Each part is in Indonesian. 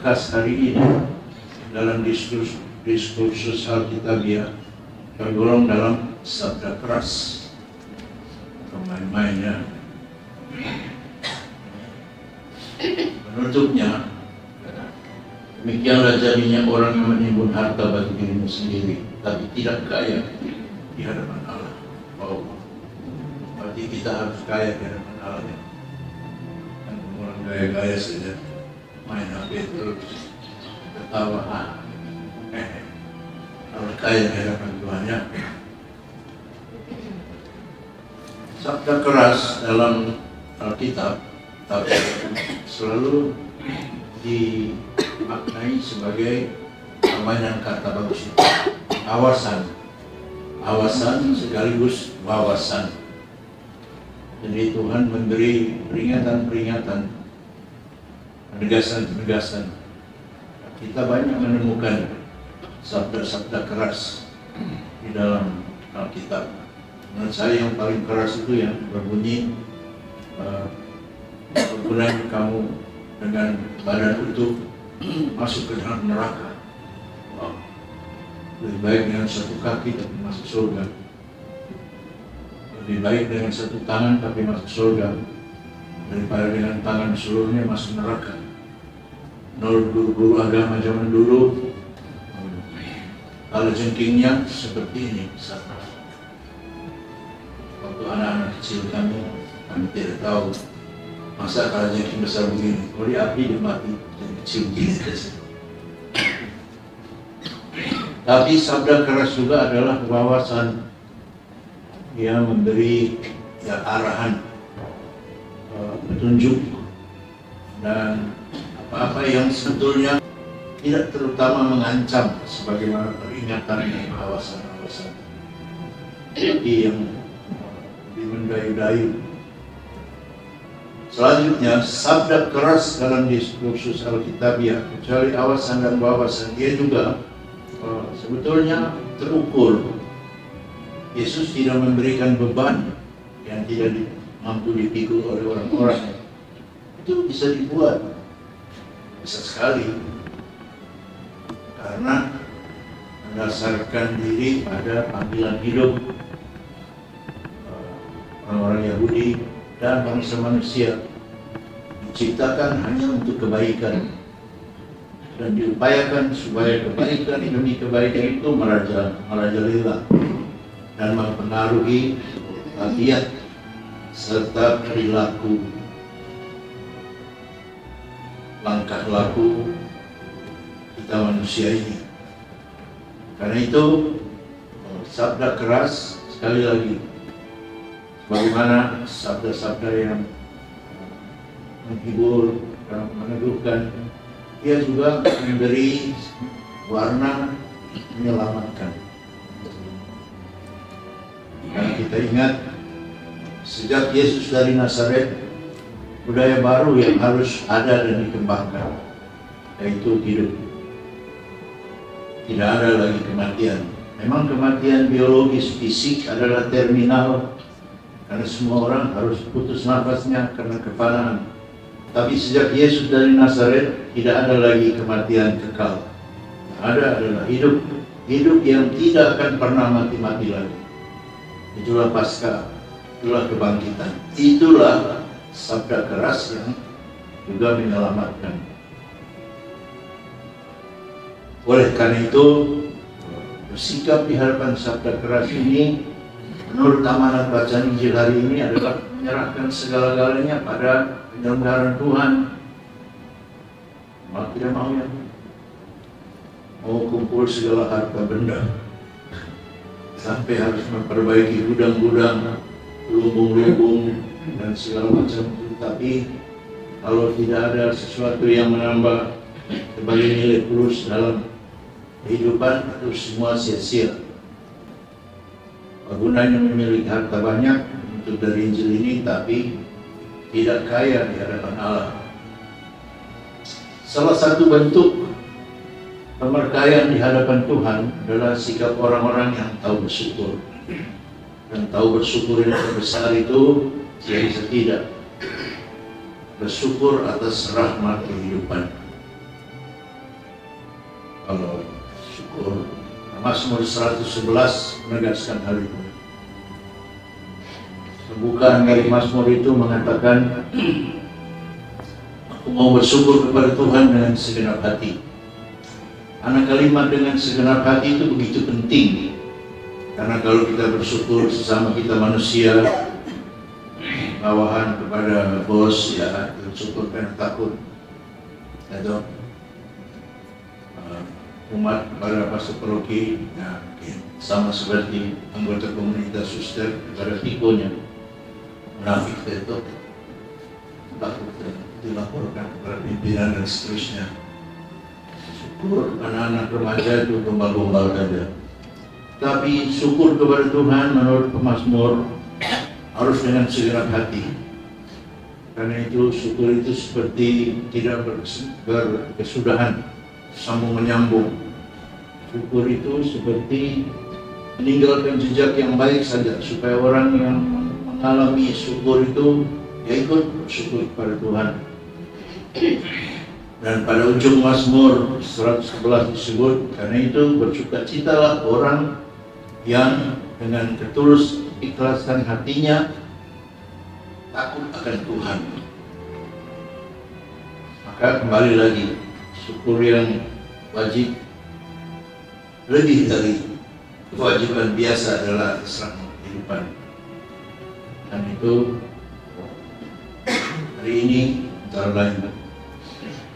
khas hari ini dalam diskursus Alkitabiah tergolong dalam sabda keras. Main-mainnya. Penutupnya, demikianlah jadinya orang yang menimbun harta bagi dirimu sendiri, tapi tidak kaya di hadapan Allah. Oh, berarti kita harus kaya di hadapan Allah. Ya? Kan orang gaya-gaya saja, main HP terus, ketawa. Harus kaya di hadapan Tuhan. Ya? Sabda keras dalam Alkitab tapi selalu dimaknai sebagai permainan kata bagus, awasan sekaligus wawasan. Jadi Tuhan memberi peringatan-peringatan, penegasan-penegasan. Kita banyak menemukan sabda-sabda keras di dalam Alkitab. Menurut saya yang paling keras itu yang berbunyi, berani kamu dengan badan utuh masuk ke dalam neraka. Wow. Lebih baik dengan satu kaki tapi masuk surga. Lebih baik dengan satu tangan tapi masuk surga daripada dengan tangan seluruhnya masuk neraka. Guru agama zaman dulu kalau jengkingnya seperti ini. Waktu anak-anak kecil kami tidak tahu masa kalau jengking besar begini, kalau di api dia mati, jadi kecil begini. Tapi sabda keras juga adalah wawasan yang memberi arahan, petunjuk, dan apa-apa yang sebetulnya tidak terutama mengancam sebagaimana peringatan dan wawasan-wawasan, tapi yang mendayu-dayu. Selanjutnya, sabda keras dalam diskursus Alkitabiah, kecuali awasan dan wawasan, dia juga sebetulnya terukur. Yesus tidak memberikan beban yang tidak mampu dipikul oleh orang-orang. Itu bisa dibuat, bisa sekali, karena mendasarkan diri pada panggilan hidup orang-orang Yahudi dan bangsa manusia, diciptakan hanya untuk kebaikan dan diupayakan supaya kebaikan demi kebaikan itu merajalela dan mempengaruhi tabiat serta perilaku, langkah laku kita manusia ini. Karena itu sabda keras, sekali lagi, bagaimana sabda-sabda yang menghibur dan meneguhkan, dia juga memberi warna menyelamatkan. Karena kita ingat, sejak Yesus dari Nazaret, budaya baru yang harus ada dan dikembangkan, yaitu hidup. Tidak ada lagi kematian. Memang kematian biologis fisik adalah terminal, karena semua orang harus putus nafasnya karena kefanaan. Tapi sejak Yesus dari Nazaret, tidak ada lagi kematian kekal. Ada adalah hidup. Hidup yang tidak akan pernah mati-mati lagi. Itulah Paskah, itulah kebangkitan. Itulah sabda keras yang juga menyelamatkan. Oleh karena itu, bersikap di hadapan sabda keras ini, menurut amanat bacaan Injil hari ini adalah menyerahkan segala-galanya pada penyelenggaraan Tuhan. Mau tidak mau ya, mau kumpul segala harta benda, sampai harus memperbaiki gudang-gudang, lumbung-lumbung, dan segala macam itu. Tapi kalau tidak ada sesuatu yang menambah sebagai nilai plus dalam kehidupan, itu semua sia-sia. Gunanya memiliki harta banyak untuk dari Injil ini, tapi tidak kaya di hadapan Allah. Salah satu bentuk pemerkayaan di hadapan Tuhan adalah sikap orang-orang yang tahu bersyukur. Dan tahu bersyukur yang terbesar itu tidak bisa tidak bersyukur atas rahmat kehidupan. kalau syukur. Mazmur 111 menegaskan hal itu. Pembukaan dari Mazmur itu mengatakan, aku mau bersyukur kepada Tuhan dengan segenap hati. Anak kalimat dengan segenap hati itu begitu penting. Karena kalau kita bersyukur sesama kita manusia, bawahan kepada bos, ya bersyukur karena takut. Atau umat kepada pastor paroki, ya, sama seperti anggota komunitas suster kepada tikonya, munafik itu takut dilaporkan kepada pimpinan dan seterusnya. Syukur anak-anak remaja itu gombal-gombal saja. Tapi syukur kepada Tuhan menurut pemazmur harus dengan segenap hati. Karena itu syukur itu seperti tidak berkesudahan, sambung menyambung. Syukur itu seperti meninggalkan jejak yang baik saja, supaya orang yang mengalami syukur itu ya ikut bersyukur kepada Tuhan. Dan pada ujung Mazmur 111 disebut, karena itu bersukacitalah orang yang dengan ketulus ikhlasan hatinya takut akan Tuhan. Maka kembali lagi, syukur yang wajib lebih dari kewajiban biasa adalah Islam kehidupan. Dan itu hari ini antara lain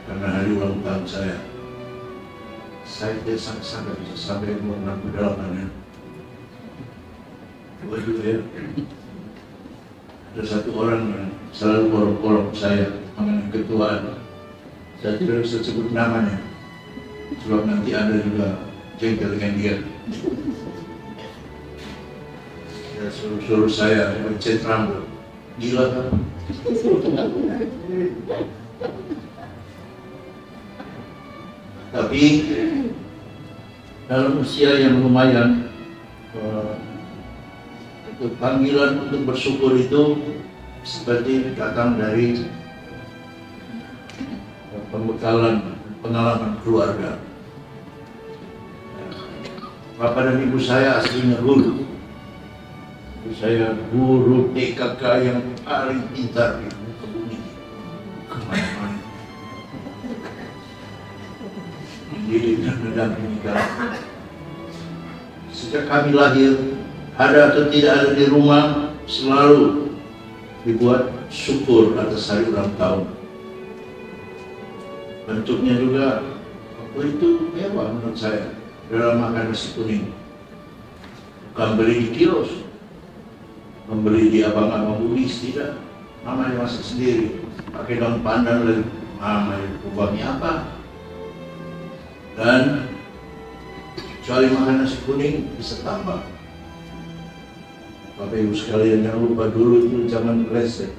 karena hari ulang tahun saya tidak sangka bisa sampai umur 68 ya. Waduh ya. Ada satu orang yang selalu korok-korok saya mengenai ketuaan. Saya tidak bisa sebut namanya, sebab nanti Anda juga jengkel dengan dia. Dia suruh saya mencet rambut. Gila kan? Tapi dalam usia yang lumayan, panggilan untuk bersyukur itu seperti datang dari pembekalan pengalaman keluarga. Bapak dan ibu saya aslinya guru. Ibu saya guru TKK yang paling pintar di bumi. Kemana-mana. Mendidik dan mendampingi kami. Sejak kami lahir, ada atau tidak ada di rumah, selalu dibuat syukur atas hari ulang tahun. Bentuknya juga waktu itu mewah menurut saya. Dalam makan nasi kuning, bukan beli di kios, membeli di abang-abang Bugis, tidak. Mama yang masak sendiri, pakai daun pandan lagi. Mama ubahnya apa? Dan kecuali makan nasi kuning bisa tambah. Bapak ibu sekalian, jangan lupa dulu itu zaman kresek.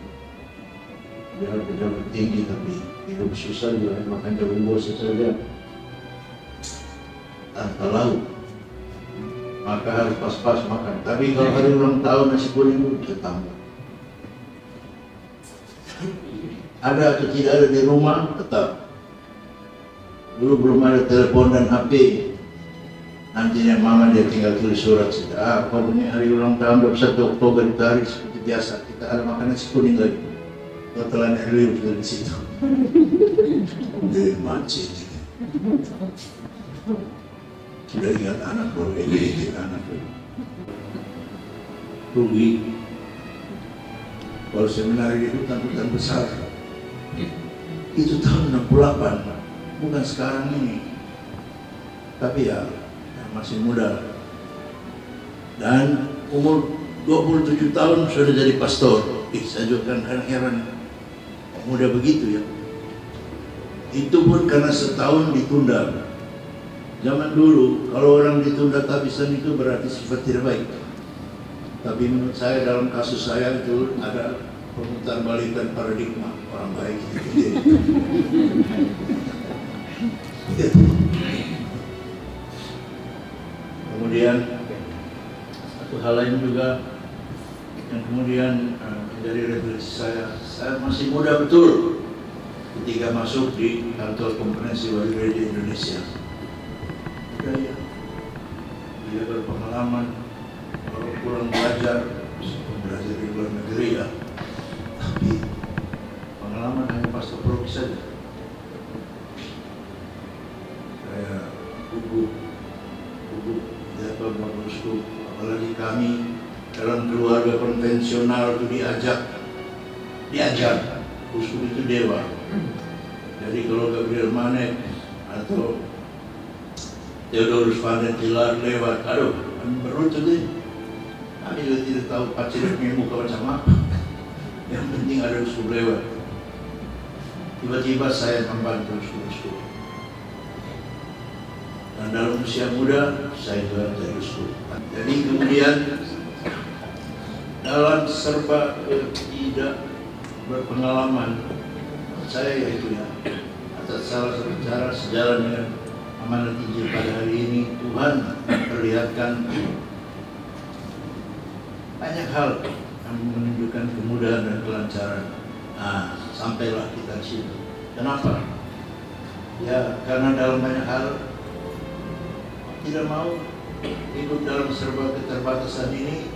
Biar pejabat tinggi tapi hidup susah juga, makan jagung bos saja. Tanpa lauk, maka harus pas-pas makan. Tapi kalau hari ulang tahun nasi kuning itu bisa tambah. Ada atau tidak ada di rumah, tetap. Dulu belum ada telepon dan HP. Nantinya mama dia tinggal tulis surat saja. Pokoknya hari ulang tahun 21 Oktober itu hari seperti biasa. Kita ada makan nasi kuning lagi. Telan air dari situ. Macet. Sudah ingat anak baru ini anak rugi. Kalau seminari itu hutan besar. Itu tahun 68, bukan sekarang ini. Tapi ya masih muda. Dan umur 27 tahun sudah jadi pastor. Saya juga kan heran, muda begitu ya. Itu pun karena setahun ditunda. Zaman dulu, kalau orang ditunda tabisan itu berarti sifat tidak baik. Tapi menurut saya, dalam kasus saya itu ada pemutarbalikan paradigma orang baik. Kemudian, satu hal lain juga yang kemudian menjadi refleksi saya masih muda betul ketika masuk di kantor konferensi Wali Gereja Indonesia. budaya, dia berpengalaman, kalau kurang belajar, meskipun belajar di luar negeri ya, tapi pengalaman hanya pastor Prof saja. Saya gugup jatuh Bapak Uskup, apalagi kami dalam keluarga konvensional itu diajar Uskup itu dewa. Jadi kalau Gabriel Manek atau Theodorus Van der Tilar lewat, aduh, kami berlutut deh. Kami juga tidak tahu pacarnya muka macam apa. Yang penting ada Uskup lewat. Tiba-tiba saya membantu Uskup. Dan dalam usia muda, saya juga jadi Uskup. Jadi kemudian dalam serba tidak berpengalaman, saya yaitu ya, atas salah satu cara sejalan dengan amanat Injil pada hari ini, Tuhan memperlihatkan banyak hal yang menunjukkan kemudahan dan kelancaran. Nah, sampailah kita di situ. Kenapa? Ya, karena dalam banyak hal tidak mau ikut dalam serba keterbatasan ini,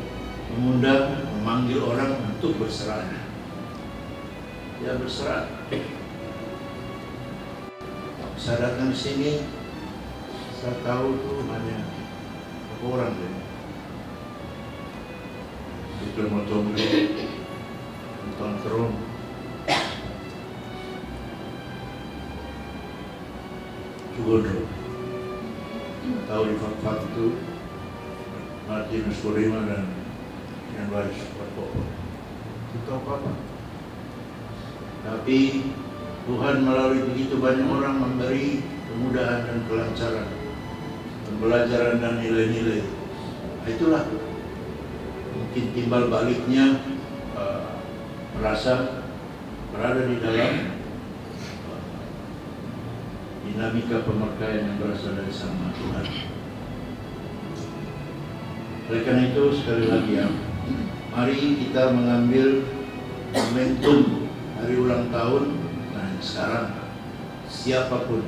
mengundang, memanggil orang untuk berserah. Ya, berserah. Saya datang ke sini, saya tahu tuh hanya berapa orang ya. Victor Montgomery, Anton Tron, Sugondo. Tahu di Fakfak itu Martinus Korima dan Ian Weiss Warkop. Itu apa-apa. Tapi Tuhan melalui begitu banyak orang memberi kemudahan dan kelancaran, pembelajaran dan nilai-nilai. Itulah mungkin timbal baliknya merasa berada di dalam dinamika pemakaian yang berasal dari Sang Tuhan. Oleh karena itu sekali lagi ya, mari kita mengambil momentum hari ulang tahun. Nah sekarang siapapun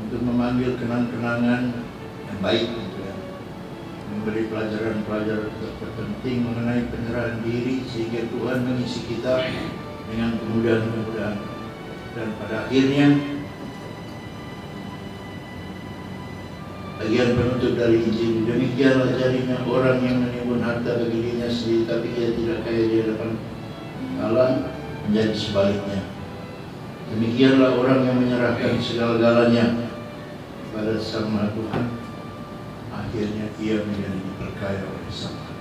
untuk mengambil kenang-kenangan yang baik gitu ya, memberi pelajaran-pelajaran terpenting mengenai penyerahan diri sehingga Tuhan mengisi kita dengan kemudahan-kemudahan, dan pada akhirnya bagian penutup dari Injil, demikianlah jadinya orang yang menimbun harta bagi dirinya sendiri tapi ia tidak kaya di hadapan Allah, menjadi sebaliknya. Demikianlah orang yang menyerahkan segala-galanya kepada Sang Maha Tuhan, akhirnya ia menjadi diberkahi oleh Sang Maha